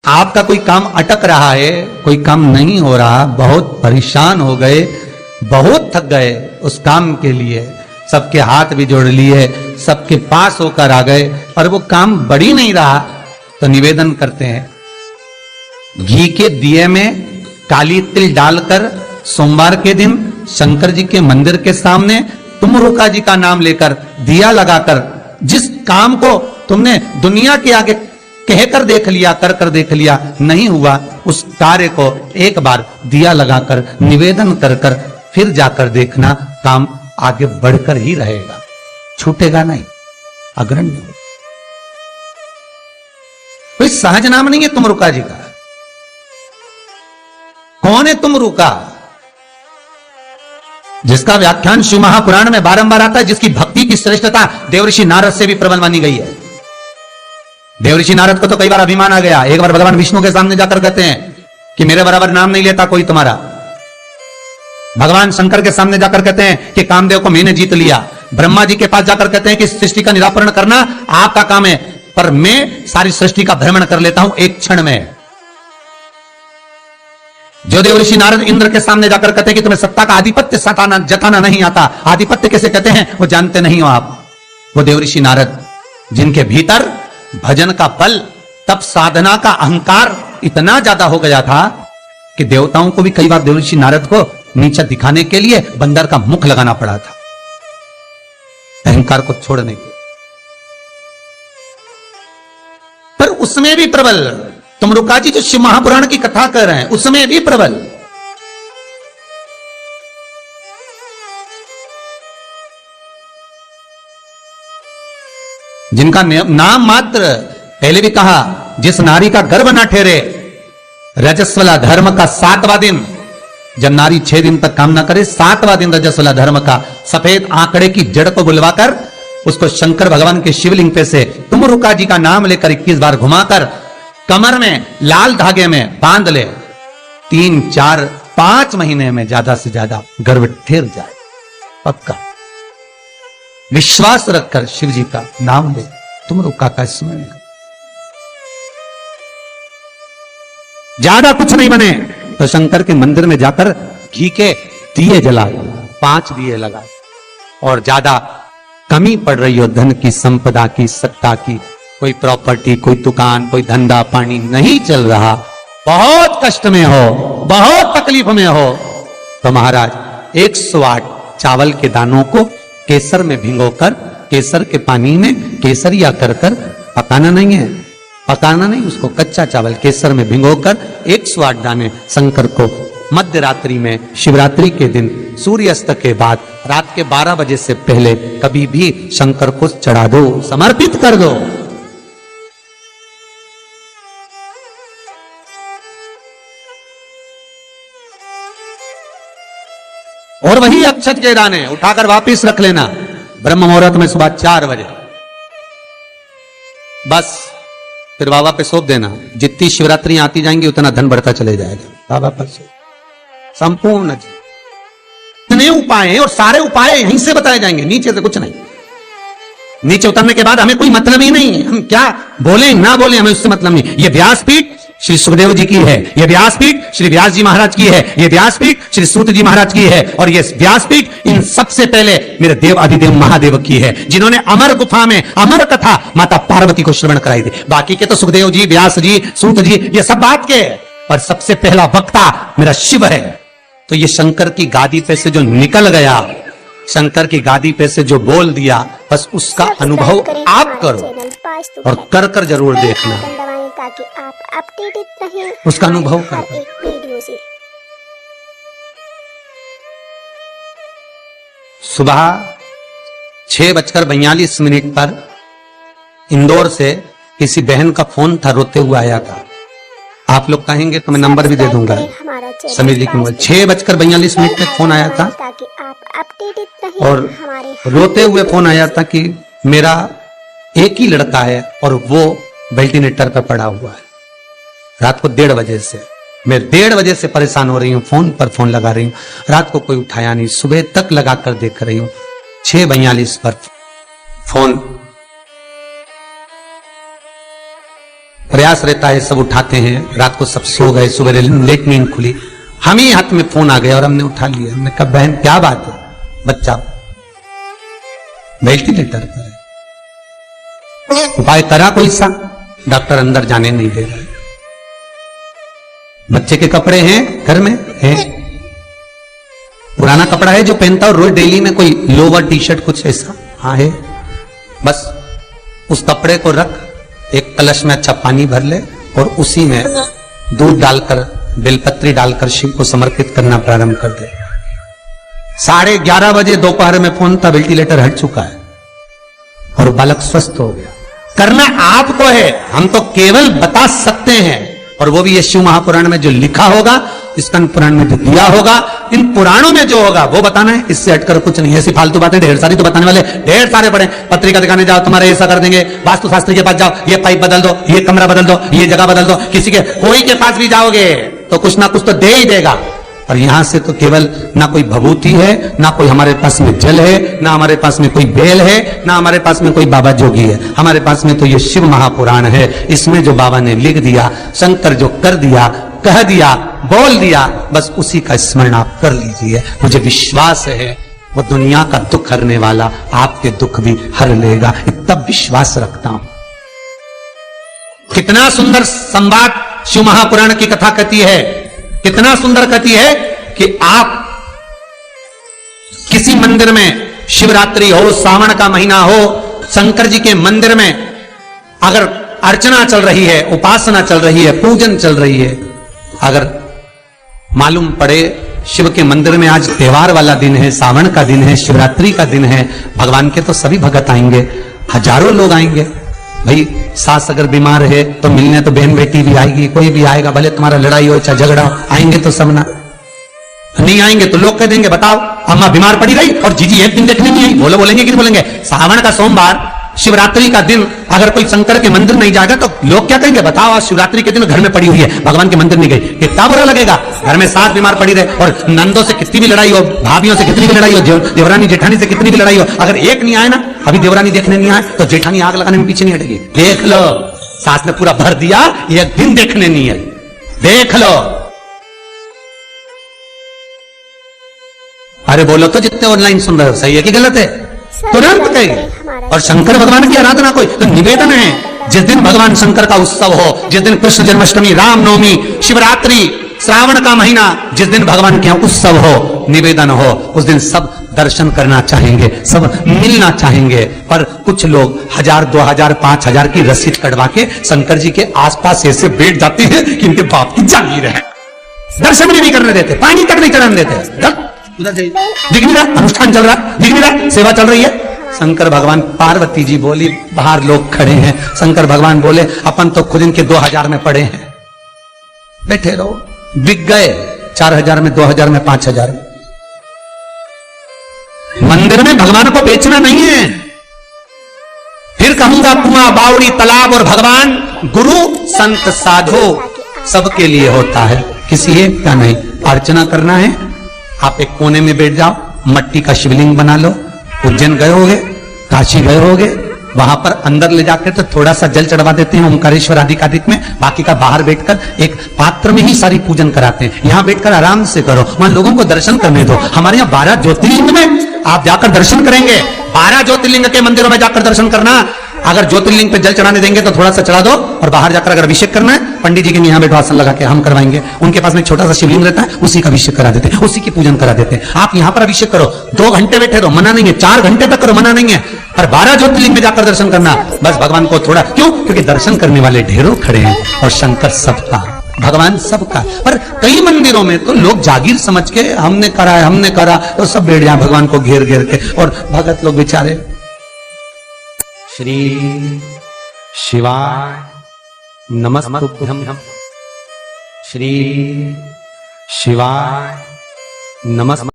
आपका कोई काम अटक रहा है, कोई काम नहीं हो रहा, बहुत परेशान हो गए, बहुत थक गए उस काम के लिए, सबके हाथ भी जोड़ लिए, सबके पास होकर आ गए और वो काम बढ़ ही नहीं रहा, तो निवेदन करते हैं घी के दिए में काली तिल डालकर सोमवार के दिन शंकर जी के मंदिर के सामने तुमरुका जी का नाम लेकर दिया लगाकर, जिस काम को तुमने दुनिया के आगे कहकर देख लिया, कर देख लिया, नहीं हुआ, उस कार्य को एक बार दिया लगाकर निवेदन कर कर फिर जाकर देखना, काम आगे बढ़कर ही रहेगा, छूटेगा नहीं, अग्रण्य। कोई सहज नाम नहीं है तुमरुका जी का। कौन है तुमरुका? जिसका व्याख्यान शिव महापुराण में बारंबार आता है, जिसकी भक्ति की श्रेष्ठता देवऋषि नारद से भी प्रबल मानी गई है। देवऋषि नारद को तो कई बार अभिमान आ गया, एक बार भगवान विष्णु के सामने जाकर कहते हैं कि मेरे बराबर नाम नहीं लेता कोई तुम्हारा। भगवान शंकर के सामने जाकर कहते हैं कि कामदेव को मैंने जीत लिया। ब्रह्मा जी के पास जाकर कहते हैं कि सृष्टि का निराकरण करना आपका काम है, पर मैं सारी सृष्टि का भ्रमण कर लेता हूं एक क्षण में। जो देवऋषि नारद इंद्र के सामने जाकर कहते हैं कि तुम्हें सत्ता का आधिपत्य जताना नहीं आता, आधिपत्य कैसे कहते हैं वो जानते नहीं हो आप, वो देवऋषि नारद जिनके भीतर भजन का बल, तप साधना का अहंकार इतना ज्यादा हो गया था कि देवताओं को भी कई बार देवऋषि नारद को नीचा दिखाने के लिए बंदर का मुख लगाना पड़ा था, अहंकार को छोड़ने के। पर उसमें भी प्रबल तुमरुका जी जो शिव महापुराण की कथा कर रहे हैं, उसमें भी प्रबल। जिनका नाम मात्र, पहले भी कहा, जिस नारी का गर्भ ना ठहरे, रजस्वला धर्म का 7वां दिन, जब नारी 6 दिन तक काम ना करे, 7वां दिन रजस्वला धर्म का, सफेद आंकड़े की जड़ को बुलवाकर उसको शंकर भगवान के शिवलिंग पे से तुमरुका जी का नाम लेकर 21 बार घुमाकर कमर में लाल धागे में बांध ले, 3, 4, 5 महीने में ज्यादा से ज्यादा गर्भ ठहर जाए, पक्का। विश्वास रखकर शिव जी का नाम ले, तुमरुका का स्मरण कर। ज्यादा कुछ नहीं बने तो शंकर के मंदिर में जाकर घी के दिए जला, 5 दिए लगा, और ज्यादा कमी पड़ रही हो धन की, संपदा की, सत्ता की, कोई प्रॉपर्टी, कोई दुकान, कोई धंधा पानी नहीं चल रहा, बहुत कष्ट में हो, बहुत तकलीफ में हो, तो महाराज 108 चावल के दानों को केसर में भिगोकर, केसर के पानी में केसरिया कर कर, पकाना नहीं है, पकाना नहीं, उसको कच्चा चावल केसर में भिगोकर 108 दाने शंकर को मध्य रात्रि में, शिवरात्रि के दिन सूर्यास्त के बाद, रात के 12 बजे से पहले कभी भी शंकर को चढ़ा दो, समर्पित कर दो। और वही अक्षत के दाने उठाकर वापिस रख लेना ब्रह्म मुहूर्त में सुबह 4 बजे, बस फिर बाबा पे सौंप देना। जितनी शिवरात्रि आती जाएंगी उतना धन बढ़ता चले जाएगा, बाबा पर संपूर्ण। इतने उपाय हैं और सारे उपाय यहीं से बताए जाएंगे, नीचे से कुछ नहीं। नीचे उतरने के बाद हमें कोई मतलब ही नहीं है, हम क्या बोले ना बोले हमें उससे मतलब नहीं। ये व्यासपीठ श्री सुखदेव जी की है, ये व्यासपीठ श्री व्यास जी महाराज की है, ये व्यासपीठ श्री सूत जी महाराज की है, और ये व्यासपीठ इन सबसे पहले मेरे देव अधिदेव महादेव की है, जिन्होंने अमर गुफा में अमर कथा माता पार्वती को श्रवण कराई थी। बाकी के तो सुखदेव जी, व्यास जी, सूत जी, ये सब बात के, पर सबसे पहला वक्ता मेरा शिव है। तो ये शंकर की गादी पे से जो निकल गया, शंकर की गादी पे से जो बोल दिया, बस उसका अनुभव आप करो और कर कर जरूर देखना, ताकि आप अपडेटेड रहें उसका अनुभव कर। एक वीडियो से। सुबह 6:42 पर इंदौर से किसी बहन का फोन था, रोते हुए आया था। आप लोग कहेंगे तो मैं नंबर भी दे दूंगा, समीर जी की मोबाइल। 6:42 पे फोन आया था ताकि आप अपडेटेड रहें और रोते हुए फोन आया था कि मेरा एक ही लड़का है और वो वेंटिलेटर पर पड़ा हुआ है। रात को 1:30 बजे से, मैं 1:30 बजे से परेशान हो रही हूँ, फोन पर फोन लगा रही हूँ, रात को कोई उठाया नहीं, सुबह तक लगा कर देख रही हूँ, 6:42 पर फोन प्रयास रहता है, सब उठाते हैं, रात को सब सो गए, सुबह लेट नींद खुली, हम ही हाथ में फोन आ गया और हमने उठा लिया। हमने कहा बहन क्या बात है? बच्चा वेंटिलेटर पर है, उपाय करा कोई सा? डॉक्टर अंदर जाने नहीं दे रहा है। बच्चे के कपड़े हैं घर में है, पुराना कपड़ा है जो पहनता और रोज डेली में कोई लोवर टी शर्ट कुछ ऐसा, हाँ है, बस उस कपड़े को रख, एक कलश में अच्छा पानी भर ले और उसी में दूध डालकर, बेलपत्री डालकर शिव को समर्पित करना प्रारंभ कर दे। 11:30 बजे दोपहर में फोन था, वेंटिलेटर हट चुका है और बालक स्वस्थ हो गया। करना आपको है, हम तो केवल बता सकते हैं, और वो भी ये शिव महापुराण में जो लिखा होगा, स्कंद पुराण में जो दिया होगा, इन पुराणों में जो होगा वो बताना है, इससे हटकर कुछ नहीं। ऐसी फालतू बातें ढेर सारी तो बताने वाले ढेर सारे पड़े। पत्रिका दिखाने जाओ, तुम्हारे ऐसा कर देंगे, वास्तु शास्त्री के पास जाओ, ये पाइप बदल दो, ये कमरा बदल दो, ये जगह बदल दो, किसी के कोई के पास भी जाओगे तो कुछ ना कुछ तो दे ही देगा। और यहां से तो केवल ना कोई भभूति है, ना कोई हमारे पास में जल है, ना हमारे पास में कोई बेल है, ना हमारे पास में कोई बाबा जोगी है। हमारे पास में तो ये शिव महापुराण है। इसमें जो बाबा ने लिख दिया, शंकर जो कर दिया, कह दिया, बोल दिया, बस उसी का स्मरण आप कर लीजिए। मुझे विश्वास है वो दुनिया का दुख हरने वाला आपके दुख भी हर लेगा, इतना विश्वास रखता हूं। कितना सुंदर संवाद शिव महापुराण की कथा कहती है, कितना सुंदर कहती है कि आप किसी मंदिर में, शिवरात्रि हो, सावन का महीना हो, शंकर जी के मंदिर में अगर अर्चना चल रही है, उपासना चल रही है, पूजन चल रही है, अगर मालूम पड़े शिव के मंदिर में आज त्योहार वाला दिन है, सावन का दिन है, शिवरात्रि का दिन है, भगवान के तो सभी भगत आएंगे, हजारों लोग आएंगे। भाई सास अगर बीमार है तो मिलने तो बहन बेटी भी आएगी, कोई भी आएगा, भले तुम्हारा लड़ाई हो चाहे झगड़ा हो, आएंगे तो सब ना। नहीं आएंगे तो लोग कह देंगे बताओ अम्मा बीमार पड़ी रही और जीजी एक दिन देखने नहीं आई, बोलेंगे कि नहीं बोलेंगे? सावन का सोमवार, शिवरात्रि का दिन अगर कोई शंकर के मंदिर नहीं जाएगा तो लोग क्या कहेंगे? बताओ आज शिवरात्रि के दिन घर में पड़ी हुई है, भगवान के मंदिर नहीं गई, कितना बुरा लगेगा। घर में सास बीमार पड़ी रहे और नंदों से कितनी भी लड़ाई हो, भाभियों से कितनी भी लड़ाई हो, देवरानी जेठानी से कितनी भी लड़ाई हो, अगर एक नहीं आए ना, अभी देवरानी देखने नहीं आए तो जेठानी आग लगाने में पीछे नहीं हटेगी। देख लो, सास ने पूरा भर दिया, एक दिन देखने नहीं है, देख लो। अरे बोलो तो जितने ऑनलाइन सुन रहे हो, सही है कि गलत है? तुरंत कही। और शंकर भगवान की आराधना कोई तो निवेदन है, जिस दिन भगवान शंकर का उत्सव हो, जिस दिन कृष्ण जन्माष्टमी, रामनवमी, शिवरात्रि, श्रावण का महीना, जिस दिन भगवान के उत्सव हो, निवेदन हो, उस दिन सब दर्शन करना चाहेंगे, सब मिलना चाहेंगे। पर कुछ लोग 1000, 2000, 5000 की रसीद कटवा के शंकर जी के आसपास ऐसे बैठ जाते हैं कि इनके बाप की जागीर है, दर्शन भी नहीं करने देते, पानी तक नहीं चढ़ाने देते। उधर दिख नहीं रहा, अनुष्ठान चल रहा, दिख नहीं रहा, सेवा चल रही है। शंकर भगवान, पार्वती जी बोली बाहर लोग खड़े हैं, शंकर भगवान बोले अपन तो खुद इनके 2000 में पड़े हैं, बैठे रहो। बिक गए 4000 में, 2000 में, 5000 में। मंदिर में भगवान को बेचना नहीं है। फिर कहूंगा कुआं, बावड़ी, तालाब और भगवान, गुरु, संत, साधु सबके लिए होता है, किसी एक का नहीं। अर्चना करना है, आप एक कोने में बैठ जाओ, मट्टी का शिवलिंग बना लो। उज्जैन गए होगे, काशी गए होगे, वहां पर अंदर ले जाकर तो थोड़ा सा जल चढ़वा देते हैं ओंकारेश्वर आदिकादिक में, बाकी का बाहर बैठकर एक पात्र में ही सारी पूजन कराते हैं। यहां बैठकर आराम से करो, वहां लोगों को दर्शन करने दो। हमारे यहाँ 12 ज्योतिर्लिंग में आप जाकर दर्शन करेंगे, 12 ज्योतिर्लिंग के मंदिरों में जाकर दर्शन करना। अगर ज्योतिर्लिंग पे जल चढ़ाने देंगे तो थोड़ा सा चढ़ा दो, और बाहर जाकर अगर अभिषेक करना है, पंडित जी के यहाँ बैठो, आसन लगा के हम करवाएंगे। उनके पास में छोटा सा शिवलिंग रहता है, उसी का अभिषेक करा देते हैं, उसी की पूजन करा देते हैं। आप यहाँ पर अभिषेक करो, 2 घंटे बैठे रहो, मना नहीं है, 4 घंटे तक करो, मना नहीं है, पर 12 ज्योतिर्लिंग में जाकर दर्शन करना। बस भगवान को थोड़ा, क्यों? क्योंकि दर्शन करने वाले ढेरों खड़े हैं और शंकर सबका, भगवान सबका। पर कई मंदिरों में तो लोग जागीर समझ के हमने करा है, हमने करा, तो सब बैठ जाए भगवान को घेर घेर के, और भगत लोग बेचारे श्री शिवाय नमस्तुभ्यं, श्री शिवाय नमः।